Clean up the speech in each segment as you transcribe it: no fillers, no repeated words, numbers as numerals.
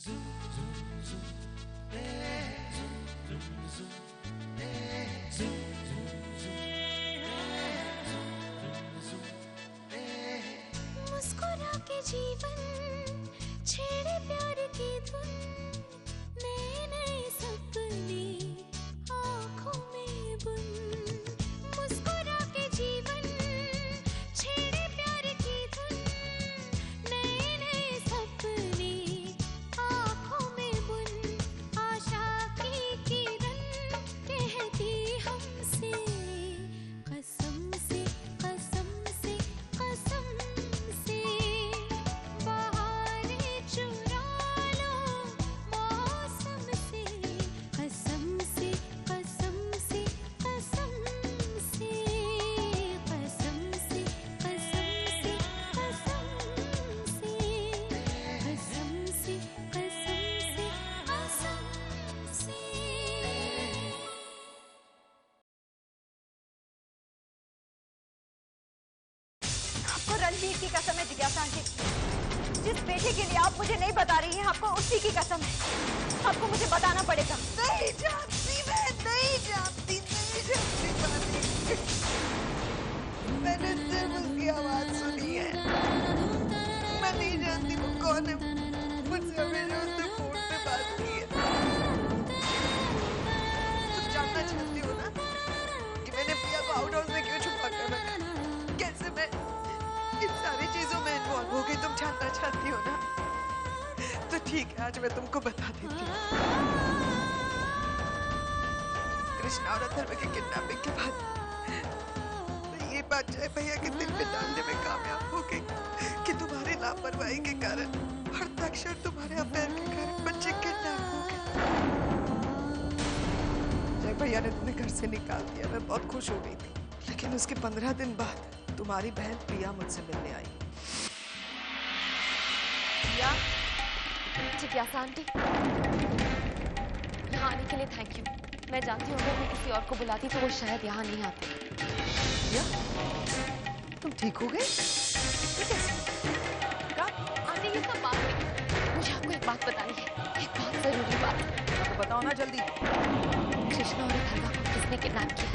मुस्कुरा के जीवन छेड़े प्यार की धुन, नए नए सपने आँखों में बुन। मुस्कुरा के जीवन छेड़े प्यार की धुन, नए नए सपने आँखों में बुन। आशा की किरण कहती हमसे कसम से कसम से कसम से, बहारें चुरा लो मौसम से कसम से कसम से कसम से कसम से कसम से कसम से कसम से कसम से कसम से। आपको रणवीर की कसम है जिज्ञासा आंटी, जिस बेटे के लिए आप मुझे नहीं बता रही हैं, आपको उसी की कसम है। आपको मुझे बताना पड़ेगा। नहीं जानती, मैं नहीं जानती, नहीं जानती बानी। मैंने सिर्फ उसकी आवाज सुनी है। मैं नहीं जानती वो कौन है। मुझसे हमेशा उसने फोन पे बात की है। तुम जानना चाहती हो ना कि मैंने प्रिया को आउट हाउस में क्यों छुपा कर रखा, कैसे मैं इन सारी चीजों में इन्वॉल्व हो गई, तुम जानना चाहती हो ना? तो ठीक है, आज मैं तुमको बता देती हूँ। कृष्णा और अथर्व के किडनैपिंग के बाद मैं ये बात जय भैया के दिल पे डालने में कामयाब हो गई कि तुम्हारी लापरवाही के कारण और तक्षण तुम्हारे अफेयर के कारण बच्चे किडनैप हो गए। जय भैया ने तुम्हें घर से निकाल दिया, मैं बहुत खुश हो गई थी। लेकिन उसके 15 दिन बाद तुम्हारी बहन प्रिया मुझसे मिलने आई। प्रिया, जिज्ञासा आंटी, यहाँ आने के लिए थैंक यू। मैं जानती हूँ अगर मैं किसी और को बुलाती तो वो शायद यहाँ नहीं आते। प्रिया, तुम ठीक हो गए? आंटी ये सब बात नहीं, मुझे आपको एक बात बतानी है, एक बहुत जरूरी बात। तो बताओ ना जल्दी। कृष्णा और अथर्वा को किसने किडनैप किया?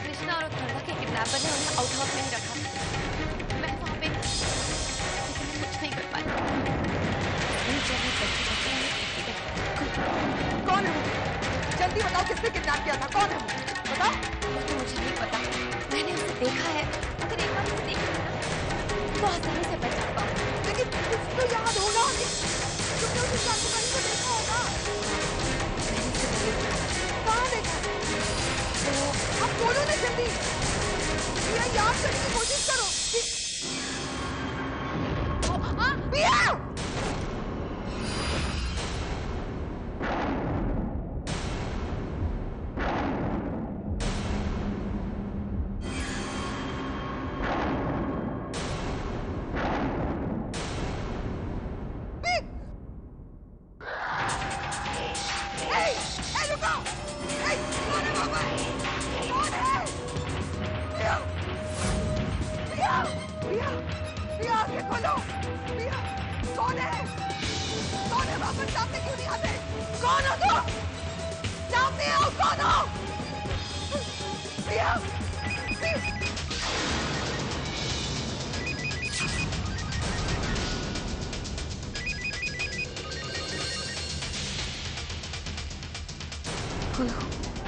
कृष्णा और अथर्वा के किडनैपर ने उन्हें आउट हाउस में ही रखा था। मैं वहाँ पे लेकिन कुछ नहीं कर पाई। कौन है वो? जल्दी बताओ किसने किडनैप किया था? कौन है वो? बताओ। वो तो मुझे नहीं पता, मैंने उसे देखा है। अगर एक बार उसे देख लिया ना तो आसानी से पहचान पाऊँ। लेकिन कुछ तो याद होगा हमें। तुमने उस इंसान को कहीं तो देखा होगा। कहाँ देखा? अब बोलो ना जल्दी। प्रिया, याद करने की कोशिश करो। प्रिया!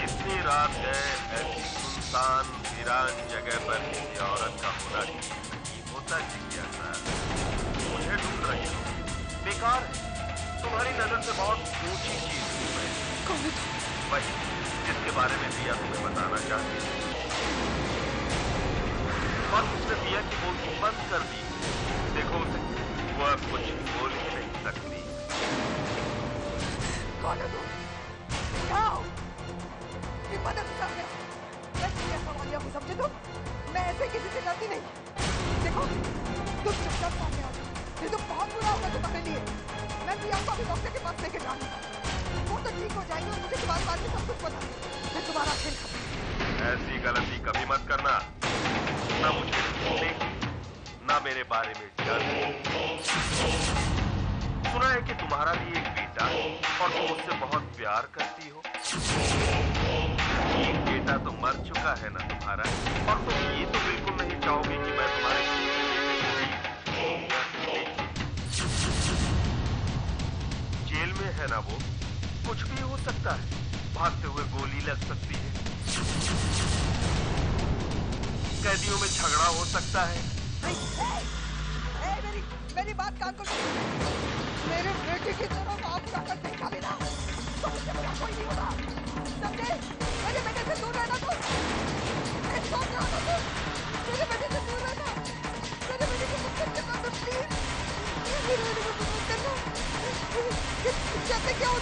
इतनी रात है, ऐसी सुनसान वीरान जगह पर किसी औरत का होना होता जिज्ञासा। मुझे ढूंढ रही हो, बेकार है। तुम्हारी नजर से बहुत ऊंची चीज हूँ मैं। कौन है? वही जिसके बारे में दिया तुम्हें बताना चाहती हूँ। और उसने दिया की बोलती बंद कर दी। देखो उसे, वो अब कुछ बोल ही नहीं सकती। कौन है तू? मदद कर दे। मैं समझे तुम? मैं ऐसे किसी से डरती नहीं। देखो, तुम चुपचाप सामने आ जाओ। ये तो बहुत बुरा होगा तुम्हारे लिए। मैं प्रिया को अभी डॉक्टर के पास लेके जाऊंगा। वो तो ठीक हो जाएगी और मुझे तुम्हारे बारे में सब कुछ पता है। मैं तुम्हारा खेल खत्म। ऐसी गलती कभी मत करना, ना मुझे ढूंढने की, ना मेरे बारे में जानने। सुना है कि तुम्हारा भी एक बेटा है और तुम उससे बहुत प्यार करती हो। एक बेटा तो मर चुका है ना तुम्हारा, और तुम ये तो बिल्कुल नहीं चाहोगे कि मैं तुम्हारे जेल में है ना वो, कुछ भी हो सकता है, भागते हुए गोली लग सकती है, कैदियों में झगड़ा हो सकता है। मेरी बात कान को मेरे बेटे की तरफ आप जाकर देखा भी ना तो मुझे बड़ा कोई नहीं होगा, समझे? मेरे बेटे से दूर रहना तुम, मेरे बेटे से दूर रहना, मेरे बेटे को मत करना प्लीज, मेरे बेटे को मत करना। क्या हो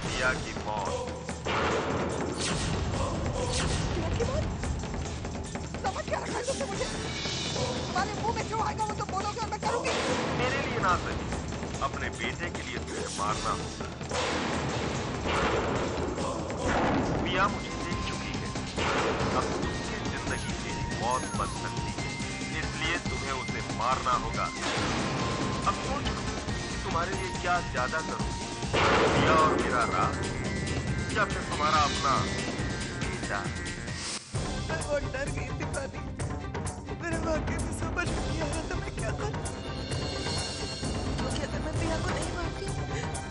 पिया की मौत। पिया की मौत? समझ क्या रखा है तुमने मुझे? तुम्हारे मुंह में जो आएगा वो तो बोलोगे और मैं करूंगी। मेरे लिए ना सही, अपने बेटे के लिए तुझे मारना होगा। पिया मुझे देख चुकी है, अब उसकी जिंदगी मेरी मौत बन सकती है, इसलिए तुम्हें उसे मारना होगा। अब सोच लो कि तुम्हारे लिए क्या ज्यादा करूं, पिया और मेरा राज, या फिर तुम्हारा अपना बेटा। मैं बहुत डर गई थी पानी, मेरे वाकई में समझ नहीं आ रहा था मैं क्या करूं, क्योंकि अगर मैं पिया को नहीं मारती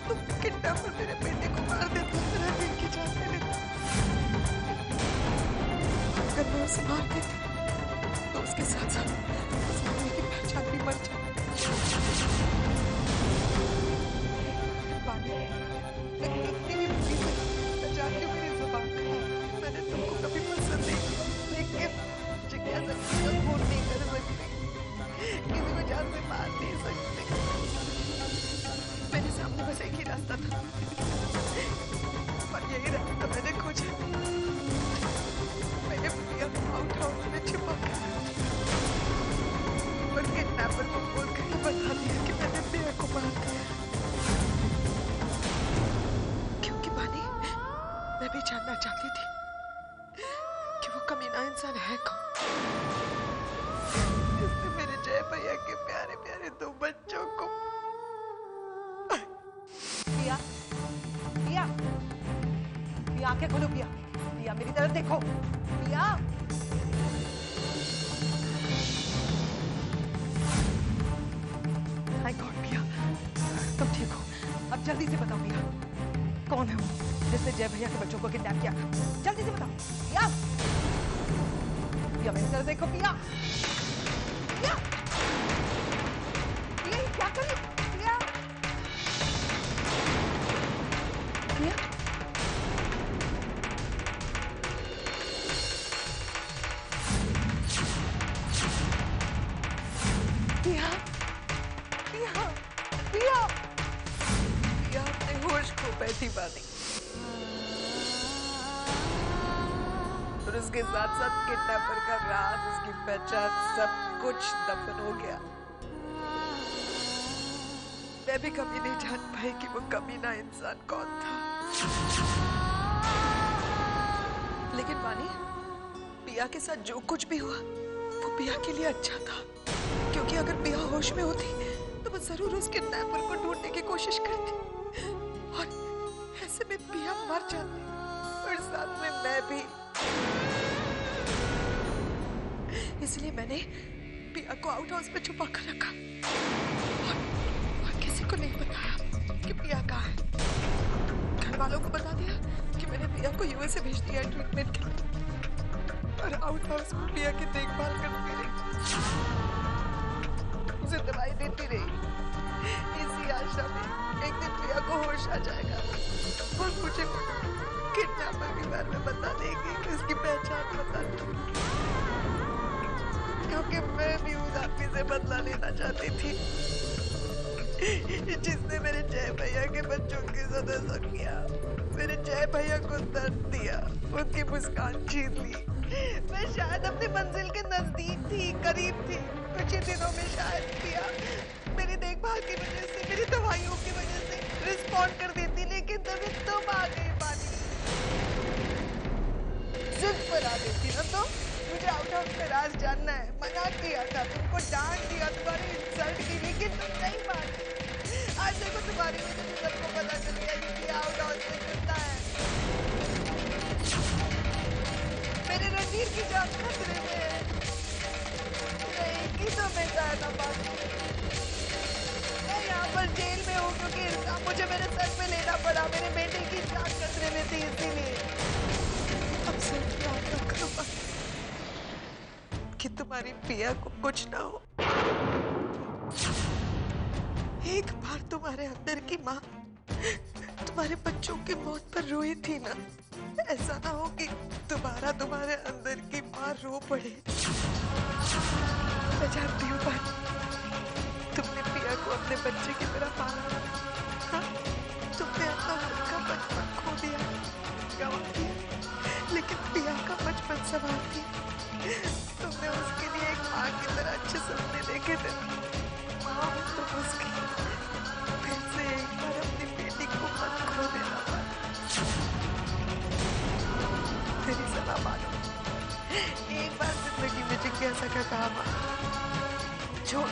तो किडनैपर मेरे बेटे को मार देता, मेरा दिल की जान ले लेता। अगर मैं उसे मार देती तो उसके साथ साथ उस आदमी की पहचान भी मर जाती। पानी, मैं कितनी भी बुरी थी, मैं जानती हूँ मेरी जुबान खराब है, मैंने तुमको कभी पसंद नहीं किया, लेकिन जिज्ञासा किसी को खून नहीं कर सकती, किसी को जान से मार नहीं सकती। मेरे सामने बस एक ही रास्ता था और यही रास्ता मैंने खोजा। मैंने पिया को आउट हाउस में छिपा कर और किडनैपर को फोन करके बता दिया कि मैंने पिया को मार दिया, क्योंकि पानी मैं भी जानना चाहती थी कि वो कमीना इंसान है कौन, जिसने मेरे जय भैया के प्यारे प्यारे दो बच्चों को। पिया, पिया, पिया आंखें खोलो, पिया, पिया मेरी तरफ देखो, पिया। हाय गॉड पिया, तुम ठीक हो? अब जल्दी से बताओ पिया, कौन है वो जिसने जय भैया के बच्चों को किडनैप किया? जल्दी से बताओ पिया, पिया मेरी तरफ देखो, पिया, पिया, पिया ये क्या कर रही हो? पिया, पिया, पिया, पिया, पिया, पिया अपने होश खो बैठी बानी, और उसके साथ साथ किडनैपर का राज, उसकी पहचान, सब कुछ दफन हो गया। मैं भी कभी नहीं जान पाई कि वो कमीना इंसान कौन था, लेकिन पानी, पिया के साथ जो कुछ भी हुआ वो पिया के लिए अच्छा था, क्योंकि अगर पिया होश में होती तो वो जरूर उस किडनैपर को ढूंढने की कोशिश करती, और ऐसे में पिया मर जाती और साथ में मैं भी। इसलिए मैंने पिया को आउट हाउस में छुपा कर रखा और किसी को नहीं बताया कि पिया कहाँ है। घर वालों को बता दिया कि मैंने पिया को यूएसए भेज दिया ट्रीटमेंट के लिए, और आउट हाउस में पिया की देखभाल करती रही, उसे दवाई देती रही, इसी आशा में एक दिन पिया को होश आ जाएगा और मुझे किडनैपर के बारे में बता देगी, उसकी पहचान बता देगी, क्योंकि मैं भी उस आदमी से बदला लेना चाहती थी जिसने मेरे जय भैया के बच्चों के साथ ऐसा किया, मेरे जय भैया को दर्द दिया, उनकी मुस्कान छीन ली। मैं शायद अपनी मंजिल के नजदीक थी, करीब थी, कुछ ही दिनों में शायद पिया मेरी देखभाल की वजह से, मेरी दवाइयों की वजह से रिस्पॉन्ड कर देती, लेकिन तभी तुम आ गई पानी, जिद पर आ गई थी ना राज जानना है। मना किया था, तुमको डांट दिया, तुम्हारी इंसल्ट की, लेकिन तुम नहीं माने। आज देखो तुम्हारी वजह से सबको पता चल गया कि पिया आउट हाउस में जिंदा है। मेरे रणवीर की जान खतरे में है। नहीं की तो बेटा है ना बात। मैं यहाँ पर जेल में हूँ क्योंकि इल्जाम मुझे मेरे सर पे लेना पड़ा। मेरे बेटे की जान खतरे में थी, इसीलिए। अब सिर्फ प्रार्थना करो कि तुम्हारी पिया को कुछ ना हो। एक बार तुम्हारे अंदर की माँ तुम्हारे बच्चों की मौत पर रोई थी ना, ऐसा ना हो कि दोबारा तुम्हारे अंदर की माँ रो पड़े। मैं जानती हूँ बात, तुमने पिया को अपने बच्चे की तरह पाला। हाँ, तुमने अपना खुद का बचपन खो दिया, गंवा दिया, लेकिन पिया का बचपन संभालती। तुमने उसके लिए एक माँ की तरह अच्छे सपने देखे थे। माँ हो तुम उसकी, फिर से एक बार अपनी बेटी को मत खो देना। मेरी सलाह मानो, एक बार जिंदगी में जिज्ञासा का काम छोड़।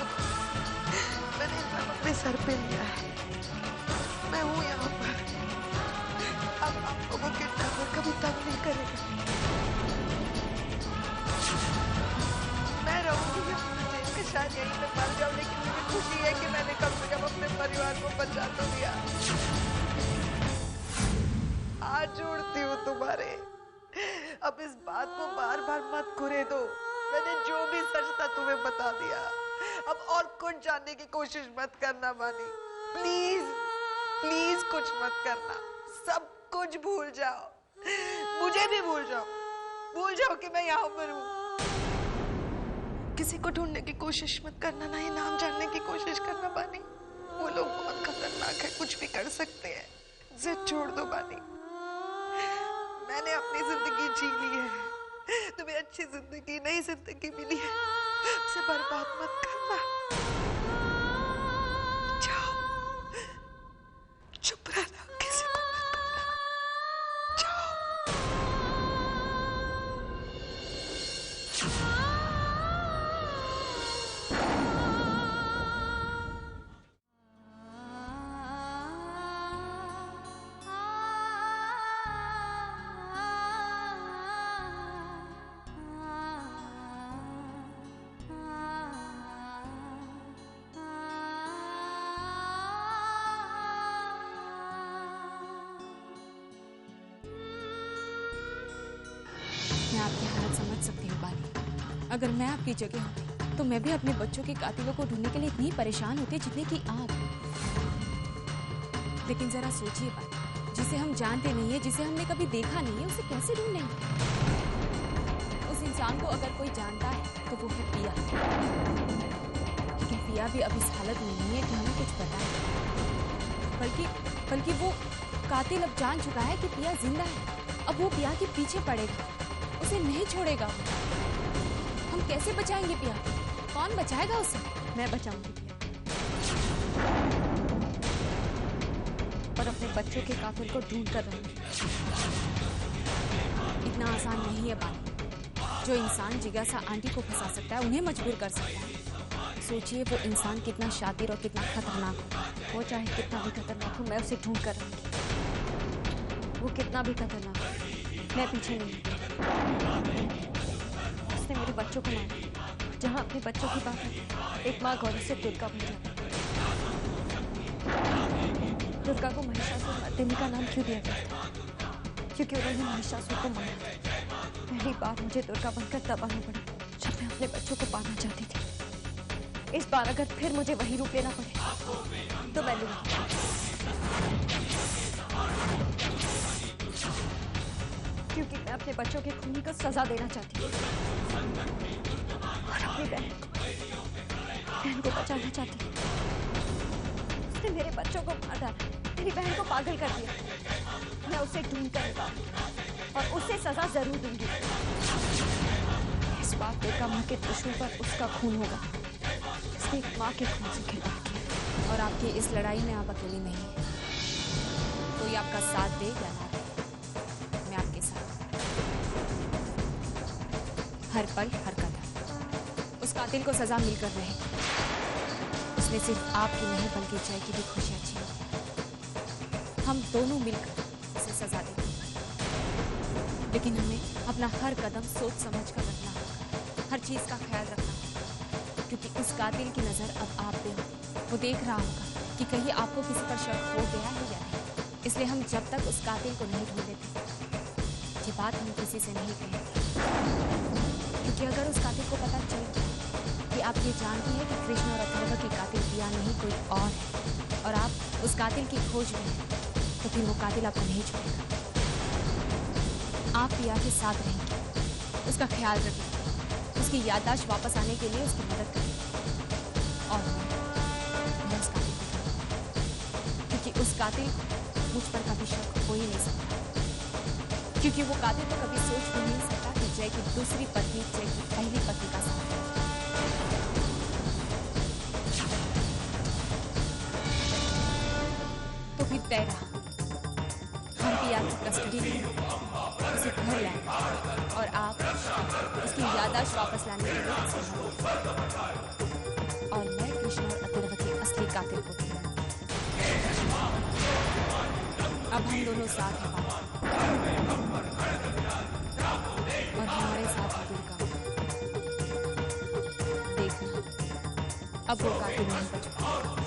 मैंने इल्जाम अपने सर पे लिया है। मैं हूँ यहाँ पर। अब आप लोगों के टावर कभी तंग नहीं करेगा। मैं रहूंगी जेल में, शायद यहीं पे मर जाऊं, लेकिन मुझे खुशी है कि मैंने कम से कम अपने परिवार को बचा तो दिया। हाथ जोड़ती हूँ तुम्हारे, अब इस बात को बार बार मत घुरे दो। मैंने जो भी सच था तुम्हें बता दिया। अब और कुछ जानने की कोशिश मत करना बानी। प्लीज प्लीज कुछ मत करना। सब कुछ भूल जाओ, मुझे भी भूल जाओ। भूल जाओ कि मैं यहाँ पर हूँ। किसी को ढूंढने की कोशिश मत करना, ना ही नाम जानने की कोशिश करना बानी। वो लोग बहुत खतरनाक है, कुछ भी कर सकते हैं। जिद छोड़ दो बानी। मैंने अपनी जिंदगी जी ली है, तुम्हें अच्छी जिंदगी, नई जिंदगी मिली है, उसे बर्बाद मत करना। जाओ, चुप रहना, किसी को मत बोलना। जाओ। मैं आपकी हालत समझ सकती हूँ बानी। अगर मैं आपकी जगह होती तो मैं भी अपने बच्चों के कातिलों को ढूंढने के लिए इतनी परेशान होती जितने कि आप। लेकिन जरा सोचिए बानी, जिसे हम जानते नहीं है, जिसे हमने कभी देखा नहीं है, उसे कैसे ढूंढेंगे? उस इंसान को अगर कोई जानता है तो वो है पिया। लेकिन पिया भी अब इस हालत में नहीं है कि हमें कुछ पता है। बल्कि वो कातिल अब जान चुका है कि पिया जिंदा है। अब वो पिया के पीछे पड़ेगा, उसे नहीं छोड़ेगा। हम कैसे बचाएंगे पिया? कौन बचाएगा उसे? मैं बचाऊंगी पिया, और अपने बच्चों के कातिल को ढूंढ कर रहूंगी। इतना आसान नहीं है बात। जो इंसान जिज्ञासा आंटी को फंसा सकता है, उन्हें मजबूर कर सकता है। सोचिए वो इंसान कितना शातिर और कितना खतरनाक हो। वो चाहे कितना भी खतरनाक हो, मैं उसे ढूंढ कर रहूंगी। वो कितना भी खतरनाक हो, मैं पीछे नहीं। उसने मेरे बच्चों को मारा। जहाँ अपने बच्चों की बात है, एक माँ गौरी से दुर्गा बन जाती। दुर्गा को महिषासुर मर्दिनी का नाम क्यों दिया गया? क्योंकि उन्होंने महिषासुर को मारा। पहली बार मुझे दुर्गा बनकर तब आना पड़ा जब मैं अपने बच्चों को पाना चाहती थी। इस बार अगर फिर मुझे वही रूप लेना पड़े तो मैं लूंगी। क्योंकि मैं अपने बच्चों के खून को सजा देना चाहती हूँ और अपनी बहन को बचाना चाहती हूँ। उसने मेरे बच्चों को मार डाला, मेरी बहन को पागल कर दिया। मैं उसे ढूंढ कर निकालूंगी और उसे सजा जरूर दूंगी। इस बार दुर्गा माँ के त्रिशूल पर उसका खून होगा। इसने एक माँ के खून से खिलवाड़ किया। और आपकी इस लड़ाई में आप अकेली नहीं है। कोई आपका साथ दे या ना, मैं आपके साथ हर पल हर कातिल को सजा मिलकर रहे। उसने सिर्फ आपकी नहीं बल्कि जय की भी खुशियां छीनी। हम दोनों मिलकर उसे सजा देंगे, लेकिन हमें अपना हर कदम सोच समझ कर रखना होगा, हर चीज का ख्याल रखना होगा, क्योंकि उस कातिल की नजर अब आप पे हो। वो देख रहा होगा कि कहीं आपको किसी पर शक हो गया है या नहीं। इसलिए हम जब तक उस कातिल को नहीं ढूंढ लेते ये बात हम किसी से नहीं कहेंगे, क्योंकि अगर उस कातिल को पता चल गया कि आप ये जानती हैं कि कृष्ण और अथर्व की कातिल पिया नहीं कोई और है और आप उस कातिल की खोज में हैं, तो फिर वो कातिल आपको नहीं छोड़ेगा। आप पिया के साथ रहेंगे, उसका ख्याल रखेंगे, उसकी याददाश्त वापस आने के लिए उसकी मदद करेंगे और मैं उस कातिल को ढूंढूंगा, क्योंकि उस कातिल को मुझ पर कभी शक हो ही नहीं सकता, क्योंकि वो कातिल तो कभी सोच भी नहीं सकता कि जय की दूसरी पत्नी जय की पहली पत्नी का साथ है। तो फिर तय रहा, हम पिया की कस्टडी में उसे घर लाएंगे और आप उसकी याददाश्त वापस लाने के लिए और मैं कृष्ण और अथर्व के असली कातिल को ढूंढूंगा। अब हम दोनों साथ हैं और हमारे साथ है दुर्गा। देखना, अब वो कातिल नहीं बच पाएगा।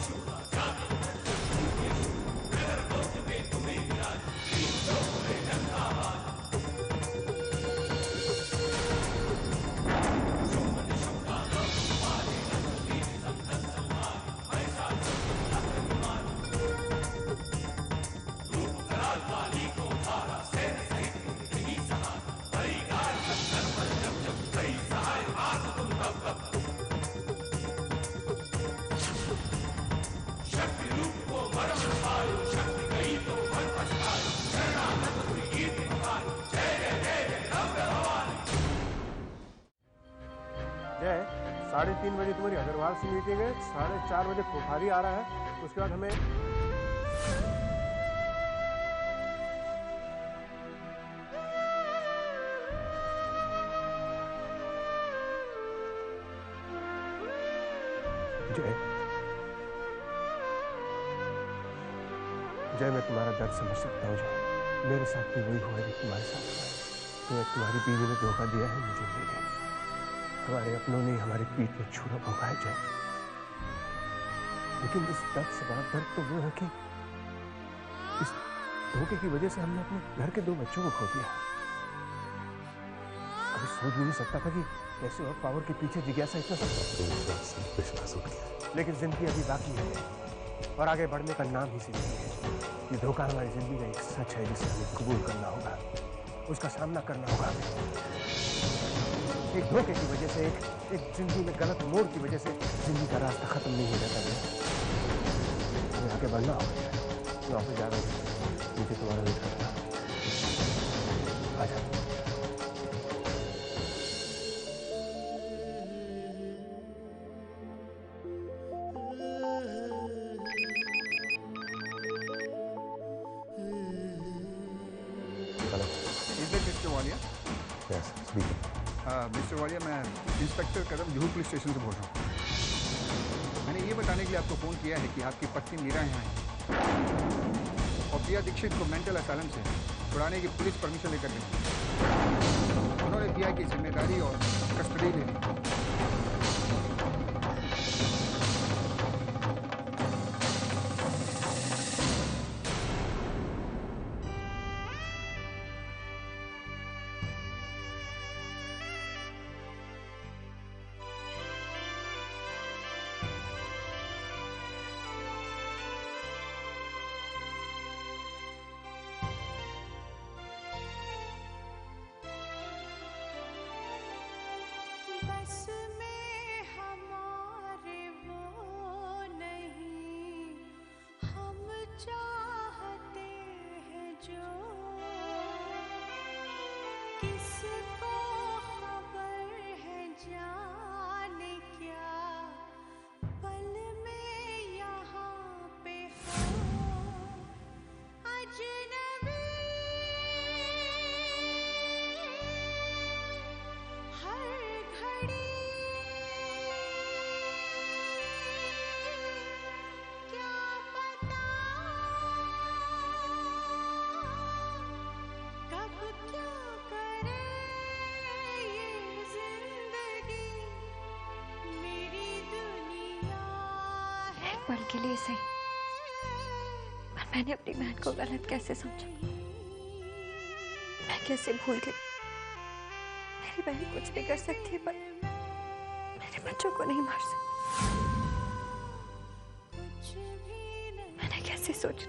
जय, 3:30 बजे तुम्हारी अग्रवाल से मीटिंग है, 4:30 बजे कोठारी आ रहा है, उसके बाद हमें जय, मैं तुम्हारा दर्द समझ सकता हूँ जय। मेरे साथ भी वही हुआ है तुम्हारे साथ हुआ है। तुम्हें तुम्हारी बीवी ने धोखा दिया है, मुझे नहीं दिया। हमारे अपनों ने हमारी पीठ पे छुरा भोगा है जय। लेकिन इस दर्द से बड़ा दर्द तो वो है कि इस धोखे की वजह से हमने अपने घर के 2 बच्चों को खो दिया। कभी सोच भी नहीं सकता था कि कैसे और पावर के पीछे जिज्ञासा इतना सब। लेकिन जिंदगी अभी बाकी है और आगे बढ़ने का नाम ही जिंदगी है। ये धोखा हमारी जिंदगी का एक सच है जिसे हमें कबूल करना होगा, उसका सामना करना होगा। एक धोखे की वजह से, एक जिंदगी में गलत मोड़ की वजह से जिंदगी का रास्ता खत्म नहीं हो जाता है। हमें आगे बढ़ना होगा। मैं ऑफिस जा रहा हूँ, मुझे तुम्हारा वेट करना। आ जाओ। मिस्टर वालिया, मैं इंस्पेक्टर कदम जुहू पुलिस स्टेशन से बोल रहा हूँ। मैंने ये बताने के लिए आपको फ़ोन किया है कि आपकी पत्नी मीरा यहाँ है और प्रिया दीक्षित को मेंटल असाइलम से छुड़ाने की पुलिस परमिशन लेकर गई। उन्होंने प्रिया की जिम्मेदारी और कस्टडी ले ली। बस में हमारे वो नहीं, हम चाहते हैं जो, किसको खबर है जाने क्या, पल में यहाँ पे हो अजनबी। हर घड़ी के लिए सही, पर मैंने अपनी बहन को गलत कैसे समझा? मैं कैसे भूल गई? मेरी बहन कुछ भी कर सकती है पर मेरे बच्चों को नहीं मार सकती। मैंने कैसे सोचा